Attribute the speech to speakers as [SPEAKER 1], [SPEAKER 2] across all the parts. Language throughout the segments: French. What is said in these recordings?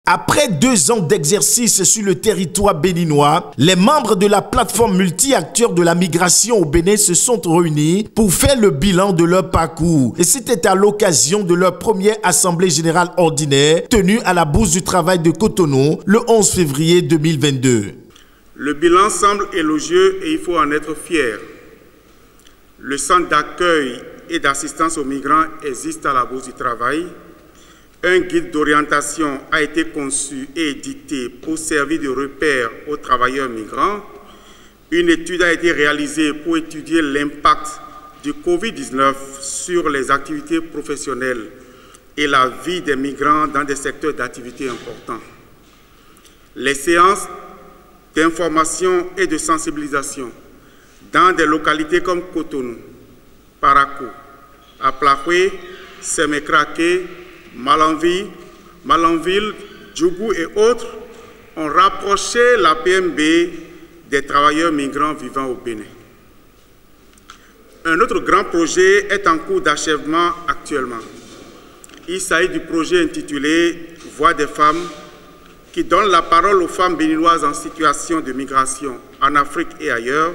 [SPEAKER 1] Après 2 ans d'exercice sur le territoire béninois, les membres de la plateforme multi-acteurs de la migration au Bénin se sont réunis pour faire le bilan de leur parcours. Et c'était à l'occasion de leur première assemblée générale ordinaire tenue à la Bourse du Travail de Cotonou le 11 février 2022.
[SPEAKER 2] Le bilan semble élogieux et il faut en être fier. Le centre d'accueil et d'assistance aux migrants existe à la Bourse du Travail. Un guide d'orientation a été conçu et édité pour servir de repère aux travailleurs migrants. Une étude a été réalisée pour étudier l'impact du Covid-19 sur les activités professionnelles et la vie des migrants dans des secteurs d'activité importants. Les séances d'information et de sensibilisation dans des localités comme Cotonou, Parakou, Aplahoué, Semekrake, Malanville, Djougou et autres ont rapproché la PMB des travailleurs migrants vivant au Bénin. Un autre grand projet est en cours d'achèvement actuellement. Il s'agit du projet intitulé « Voix des femmes » qui donne la parole aux femmes béninoises en situation de migration en Afrique et ailleurs,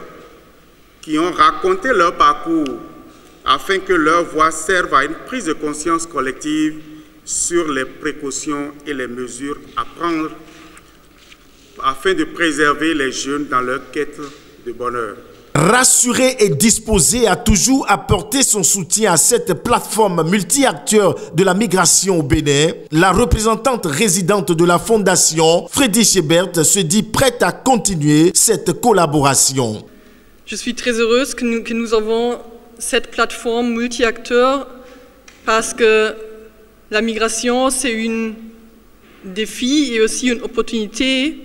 [SPEAKER 2] qui ont raconté leur parcours afin que leur voix serve à une prise de conscience collective sur les précautions et les mesures à prendre afin de préserver les jeunes dans leur quête de bonheur.
[SPEAKER 1] Rassuré et disposé à toujours apporter son soutien à cette plateforme multi-acteurs de la migration au Bénin, la représentante résidente de la Fondation, Freddy Chebert, se dit prête à continuer cette collaboration.
[SPEAKER 3] Je suis très heureuse que nous avons cette plateforme multi-acteurs parce que la migration, c'est un défi et aussi une opportunité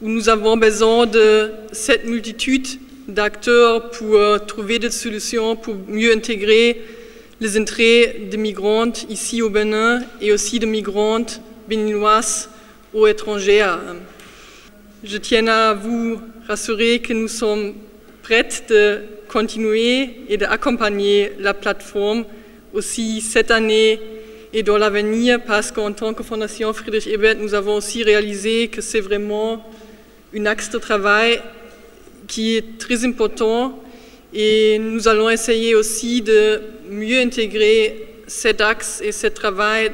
[SPEAKER 3] où nous avons besoin de cette multitude d'acteurs pour trouver des solutions, pour mieux intégrer les entrées des migrantes ici au Bénin et aussi des migrantes béninoises ou étrangères. Je tiens à vous rassurer que nous sommes prêtes de continuer et d'accompagner la plateforme aussi cette année et dans l'avenir, parce qu'en tant que Fondation Friedrich Ebert, nous avons aussi réalisé que c'est vraiment un axe de travail qui est très important et nous allons essayer aussi de mieux intégrer cet axe et ce travail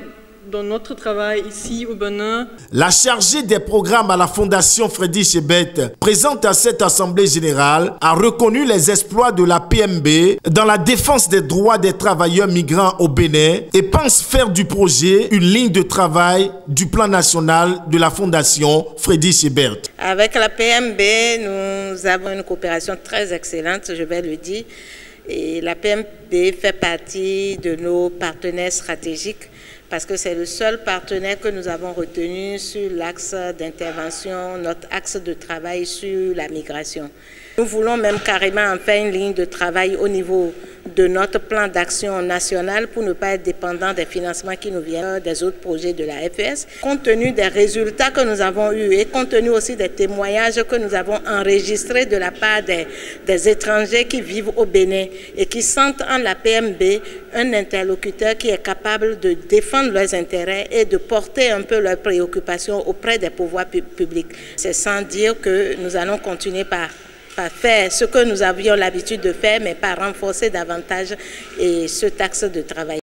[SPEAKER 3] dans notre travail ici au Bénin.
[SPEAKER 1] La chargée des programmes à la Fondation Freddy Chebert, présente à cette Assemblée générale, a reconnu les exploits de la PMB dans la défense des droits des travailleurs migrants au Bénin et pense faire du projet une ligne de travail du plan national de la Fondation Freddy Chebert.
[SPEAKER 4] Avec la PMB, nous avons une coopération très excellente, je vais le dire. Et la PMB fait partie de nos partenaires stratégiques parce que c'est le seul partenaire que nous avons retenu sur l'axe d'intervention, notre axe de travail sur la migration. Nous voulons même carrément en faire une ligne de travail au niveau de notre plan d'action national pour ne pas être dépendant des financements qui nous viennent des autres projets de la FES. Compte tenu des résultats que nous avons eus et compte tenu aussi des témoignages que nous avons enregistrés de la part des étrangers qui vivent au Bénin et qui sentent en la PMB un interlocuteur qui est capable de défendre leurs intérêts et de porter un peu leurs préoccupations auprès des pouvoirs publics. C'est sans dire que nous allons continuer par faire ce que nous avions l'habitude de faire, mais par renforcer davantage ce axe de travail.